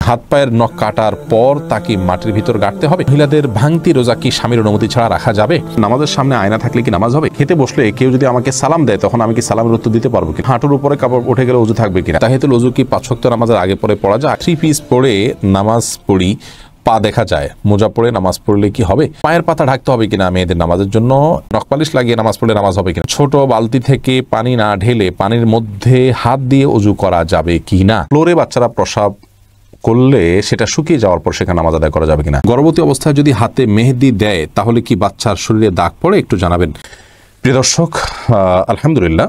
হাত পায়ের নখ কাটার পর তাকে মাটির ভিতর গাড়তে হবে। মহিলাদের ভাঙতি রোজা কি স্বামীর অনুমতি ছাড়া রাখা যাবে? নামাজের সামনে আয়না থাকলে কি নামাজ হবে? খেতে বসলে কেউ যদি আমাকে সালাম দেয় তখন আমি কি সালামের উত্তর দিতে পারবো কি? হাঁটুর উপরে কাপড় উঠে গেলে ওযু থাকবে কিনা? তাহিয়াতুল ওযু কি 5 ওয়াক্ত নামাজের আগে পরে পড়া যায়? 3 পিস পরে নামাজ পড়ি, পা দেখা যায়, মোজা পড়ে নামাজ পড়লে কি হবে? পায়ের পাতা ঢাকতে হবে কিনা মেয়েদের নামাজের জন্য? নখপালিশ লাগিয়ে নামাজ পড়লে নামাজ হবে কিনা? ছোট বালতি থেকে পানি না ঢেলে পানির মধ্যে হাত দিয়ে ওযু করা যাবে কিনা? ফ্লোরে বাচ্চারা প্রসাব করলে সেটা শুকিয়ে যাওয়ার পর সেখানে নামাজ আদায় করা যাবে কিনা? গর্ভবতী অবস্থায় যদি হাতে মেহেদি দেয় তাহলে কি বাচ্চার শরীরে দাগ পড়ে? একটু জানাবেন। প্রিয় দর্শক, আলহামদুলিল্লাহ,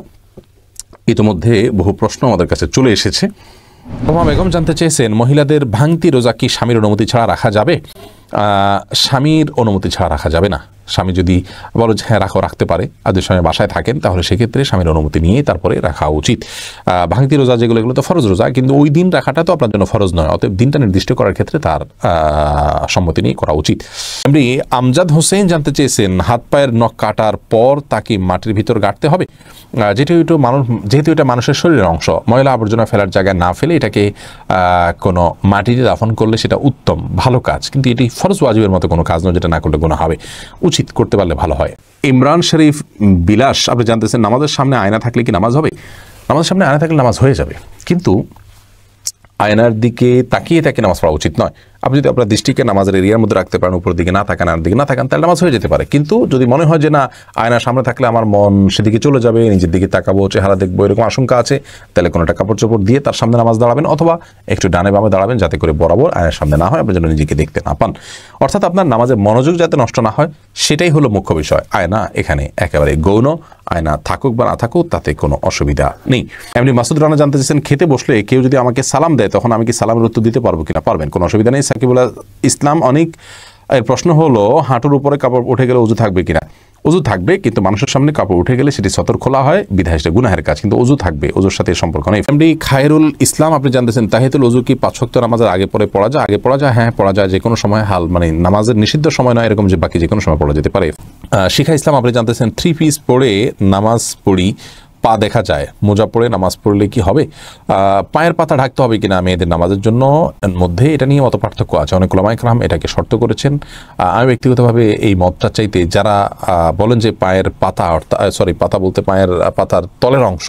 ইতিমধ্যে বহু প্রশ্ন আমাদের কাছে চলে এসেছে। রমা বেগম জানতে চেয়েছেন, মহিলাদের ভাঙতি রোজা কি স্বামীর অনুমতি ছাড়া রাখা যাবে? স্বামীর অনুমতি ছাড়া রাখা যাবে না। স্বামী যদি বলো যে হ্যাঁ রাখতে পারে, আর যদি স্বামী বাসায় থাকেন তাহলে সেক্ষেত্রে স্বামীর অনুমতি নিয়ে তারপরে রাখা উচিত। ভাঙতি রোজা যেগুলো, এগুলো তো ফরজ রোজা, কিন্তু ওই দিন রাখাটা তো আপনার জন্য ফরজ নয়, অতএব দিনটা নির্দিষ্ট করার ক্ষেত্রে তার সম্মতি নিয়ে করা উচিত। এমনি আমজাদ হোসেন জানতে চেয়েছেন, হাত পায়ের নখ কাটার পর তাকে মাটির ভিতর গাড়তে হবে। যেহেতু এটা মানুষের শরীরের অংশ, ময়লা আবর্জনা ফেলার জায়গায় না ফেলে এটাকে কোনো মাটিতে দাফন করলে সেটা উত্তম, ভালো কাজ, কিন্তু এটি ফরজ ওয়াজিবের মতো কোনো কাজ নয় যেটা না করলে গুনাহ হবে। উচিত, করতে পারলে ভালো হয়। ইমরান শরীফ বিলাস আপনি জানতেছেন, নামাজের সামনে আয়না থাকলে কি নামাজ হবে? নামাজের সামনে আয়না থাকলে নামাজ হয়ে যাবে, কিন্তু আয়নার দিকে তাকিয়ে তাকে নামাজ পড়া উচিত নয়। আপনি যদি আপনার দৃষ্টিকে নামাজের এরিয়ার মধ্যে রাখতে পারেন, উপর দিকে না থাকেন, আর দিকে না থাকেন, তাহলে নামাজ হয়ে যেতে পারে। কিন্তু যদি মনে হয় যে না, আয়নার সামনে থাকলে আমার মন সেদিকে চলে যাবে, নিজের দিকে তাকাবো, চেহারা দেখবো, এরকম আশঙ্কা আছে, তাহলে কোনো একটা কাপড় চোপড় দিয়ে তার সামনে নামাজ দাঁড়াবেন, অথবা একটু ডানে বামে দাঁড়াবেন, যাতে করে বরাবর আয়নার সামনে না হয়, আপনি যেন নিজেকে দেখতে না পান। অর্থাৎ আপনার নামাজের মনোযোগ যাতে নষ্ট না হয়, সেটাই হলো মুখ্য বিষয়। আয়না এখানে একেবারে গৌণ, আয়না থাকুক বা না থাকুক তাতে কোনো অসুবিধা নেই। এমনি মাসুদ রানা জানতে চাইছেন, খেতে বসলে কেউ যদি আমাকে সালাম দেয় তখন আমি কি সালামের উত্তর দিতে পারবো কিনা? পারবেন, কোনো অসুবিধা নেই। সাকিবুল ইসলাম অনেক এর প্রশ্ন হলো, হাঁটুর উপরে কাপড় উঠে গেলে ওযু থাকবে কিনা? ওযু থাকবে, কিন্তু মানুষের সামনে কাপড় উঠে গেলে সেটি সতর খোলা হয়, বিধায় সেটা গুনাহের কাজ, কিন্তু ওযু থাকবে, ওযুর সাথে সম্পর্ক নেই। এমনি খায়রুল ইসলাম আপনি জানতেছেন, তাহিয়াতুল ওযু কি 5 ওয়াক্ত নামাজের আগে পরে পড়া যায়? আগে পড়া যায়, হ্যাঁ পড়া যায়, যে কোনো সময়, নামাজের নিষিদ্ধ সময় নয় এরকম, যে বাকি যে কোনো সময় পড়া যেতে পারে। শিখা ইসলাম আপনি জানতেছেন, 3 পিস পরে নামাজ পড়ি, পা দেখা যায়, মোজা পড়ে নামাজ পড়লে কি হবে? পায়ের পাতা ঢাকতে হবে কিনা মেয়েদের নামাজের জন্য মধ্যে, এটা নিয়ে মত পার্থক্য আছে। অনেক উলামায়ে কেরাম এটাকে শর্ত করেছেন। আমি ব্যক্তিগতভাবে এই মতটা চাইতে, যারা বলেন যে পায়ের পাতা, পাতা বলতে পায়ের পাতার তলের অংশ,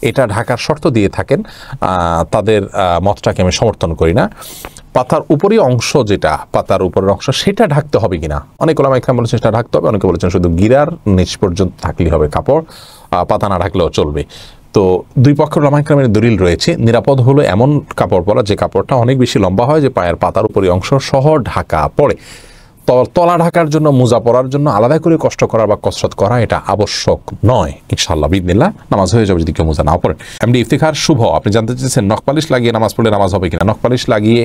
এটা ঢাকার শর্ত দিয়ে থাকেন, তাদের মতটাকে আমি সমর্থন করি না। পাতার উপরই অংশ, যেটা পাতার উপরের অংশ, সেটা ঢাকতে হবে কিনা, অনেক উলামায়ে কেরাম বলেছেন সেটা ঢাকতে হবে, অনেকে বলেছেন শুধু গিরার নিচ পর্যন্ত থাকলেই হবে কাপড়, পাতা না ঢাকলেও চলবে। তো দুই পক্ষের উলামায়ে কেরামের দলিল রয়েছে। নিরাপদ হলো এমন কাপড় পরা যে কাপড়টা অনেক বেশি লম্বা হয়, যে পায়ের পাতার উপরই অংশ সহ ঢাকা পড়ে। তলা ঢাকার জন্য, মোজা পরার জন্য আলাদা করে কষ্ট করা বা কসরত করা এটা আবশ্যক নয়। ইনশাআল্লাহ বিইذনিল্লাহ নামাজ হয়ে যাবে যদি কেউ মোজা না পড়েন। এমনি ইফতিখার শুভ আপনি জানতে চেয়েছেন, নখপালিশ লাগিয়ে নামাজ পড়লে নামাজ হবে কিনা? নখপালিশ লাগিয়ে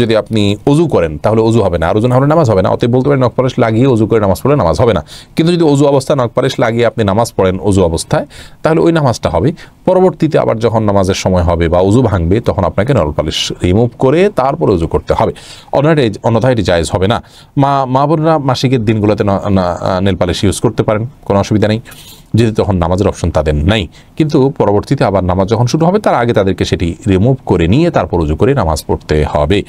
যদি আপনি ওযু করেন তাহলে ওযু হবে না, আর ওযু না হলে নামাজ হবে না। অতএব বলতে পারেন নখপালিশ লাগিয়ে ওযু করে নামাজ পড়লে নামাজ হবে না। কিন্তু যদি ওযু অবস্থায় নখপালিশ লাগিয়ে আপনি নামাজ পড়েন ওযু অবস্থায়, তাহলে ওই নামাজটা হবে। পরবর্তীতে আবার যখন নামাজের সময় হবে বা ওযু ভাঙবে, তখন আপনাকে নখপালিশ রিমুভ করে তারপর ওযু করতে হবে, অন্যথায় এটি জায়েজ হবে না। মা বোনরা মাসিকের দিনগুলোতে নেল পালিশ ইউজ করতে পারেন, কোনো অসুবিধা নেই, যেহেতু তখন নামাজের অপশন তাদের নাই। কিন্তু পরবর্তীতে আবার নামাজ যখন শুরু হবে, তার আগে তাদেরকে সেটি রিমুভ করে নিয়ে তারপর ওযু করে নামাজ পড়তে হবে।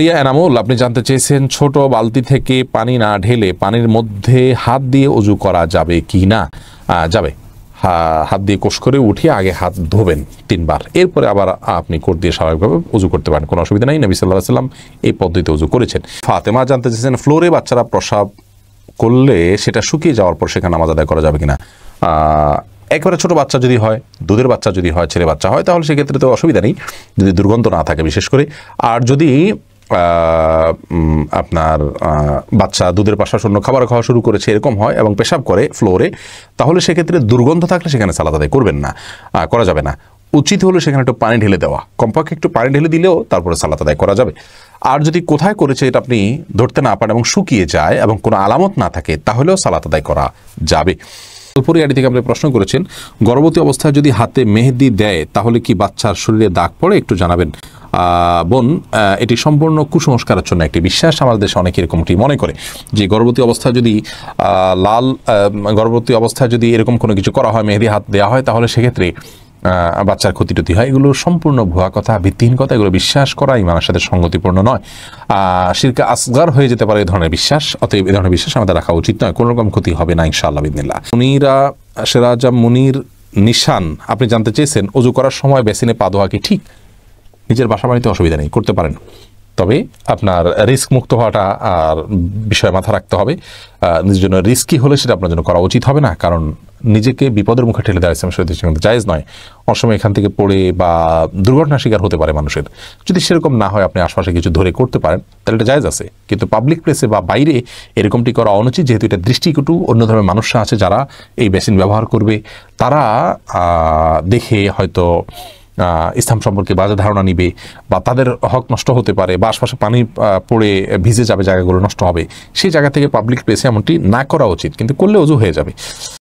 রিয়া এনামুল আপনি জানতে চেয়েছেন, ছোট বালতি থেকে পানি না ঢেলে পানির মধ্যে হাত দিয়ে ওযু করা যাবে কি না? যাবে। হাত দিয়ে কোষ করে উঠিয়ে আগে হাত ধোবেন 3 বার, এরপরে আবার আপনি কোট দিয়ে স্বাভাবিকভাবে ওযু করতে পারেন, কোনো অসুবিধা নেই। নবী সাল্লাল্লাহু আলাইহি ওয়াসাল্লাম এই পদ্ধতিতে ওযু করেছেন। ফাতেমা জানতে চেয়েছেন, ফ্লোরে বাচ্চারা প্রসাব করলে সেটা শুকিয়ে যাওয়ার পর সেখানে নামাজ আদায় করা যাবে কিনা? একেবারে ছোট বাচ্চা যদি হয়, দুধের বাচ্চা যদি হয়, ছেলে বাচ্চা হয়, তাহলে সেক্ষেত্রে তো অসুবিধা নেই, যদি দুর্গন্ধ না থাকে বিশেষ করে। আর যদি আপনার বাচ্চা দুধের পাশাপাশি অন্য খাবার খাওয়া শুরু করেছে এরকম হয় এবং পেশাব করে ফ্লোরে, তাহলে সেক্ষেত্রে দুর্গন্ধ থাকলে সেখানে সালাত আদায় করবেন না, করা যাবে না। উচিত হলো সেখানে একটু পানি ঢেলে দেওয়া, কমপক্ষে একটু পানি ঢেলে দিলেও তারপরে সালাত আদায় করা যাবে। আর যদি কোথায় করেছে এটা আপনি ধরতে না পারেন এবং শুকিয়ে যায় এবং কোনো আলামত না থাকে, তাহলেও সালাত আদায় করা যাবে। উপরিয়ারি থেকে আপনি প্রশ্ন করেছেন, গর্ভবতী অবস্থায় যদি হাতে মেহেদি দেয় তাহলে কি বাচ্চার শরীরে দাগ পড়ে? একটু জানাবেন। বোন, এটি সম্পূর্ণ কুসংস্কারের জন্য একটি বিশ্বাস। আমাদের দেশে অনেকে এরকমটি মনে করে যে গর্ভবতী অবস্থায় যদি এরকম কোনো কিছু করা হয়, মেহেদি হাত দেওয়া হয়, তাহলে সেক্ষেত্রে বাচ্চার ক্ষতি টতি হয়, এগুলো সম্পূর্ণ ভুয়া কথা, ভিত্তিহীন কথা। এগুলো বিশ্বাস করা ইমানের সাথে সঙ্গতিপূর্ণ নয়, শিরকে আসগার হয়ে যেতে পারে এই ধরনের বিশ্বাস। অতএব এই ধরনের বিশ্বাস আমাদের রাখা উচিত নয়। কোনো রকম ক্ষতি হবে না ইনশাআল্লাহ বিদিনিল্লাহ। মুনিরা সেরাজা মুনির নিশান, আপনি জানতে চেয়েছেন অজু করার সময় বেসিনে পা ধোয়া কি ঠিক? নিজের বাসা বাড়িতে অসুবিধা নেই, করতে পারেন, তবে আপনার রিস্ক মুক্ত হওয়াটা আর বিষয়ে মাথা রাখতে হবে। নিজের জন্য রিস্কি হলে সেটা আপনার জন্য করা উচিত হবে না, কারণ নিজেকে বিপদের মুখে ঠেলে দেওয়া ইসলাম শরীয়তে কিন্তু জায়েজ নয়। অনেক সময় এখান থেকে পড়ে বা দুর্ঘটনার শিকার হতে পারে মানুষের। যদি সেরকম না হয়, আপনি আশপাশে কিছু ধরে করতে পারেন, তাহলে এটা জায়েজ আছে। কিন্তু পাবলিক প্লেসে বা বাইরে এরকমটি করা অনুচিত, যেহেতু এটা দৃষ্টিকটু। অন্য ধরনের মানুষরা আছে যারা এই বেসিন ব্যবহার করবে, তারা দেখে হয়তো ইসলাম সম্পর্কে বাজে ধারণা নিবে, বা তাদের হক নষ্ট হতে পারে, বা আশপাশে পানি পড়ে ভিজে যাবে, জায়গাগুলো নষ্ট হবে। সেই জায়গা থেকে পাবলিক প্লেসে এমনটি না করা উচিত, কিন্তু করলে অজু হয়ে যাবে।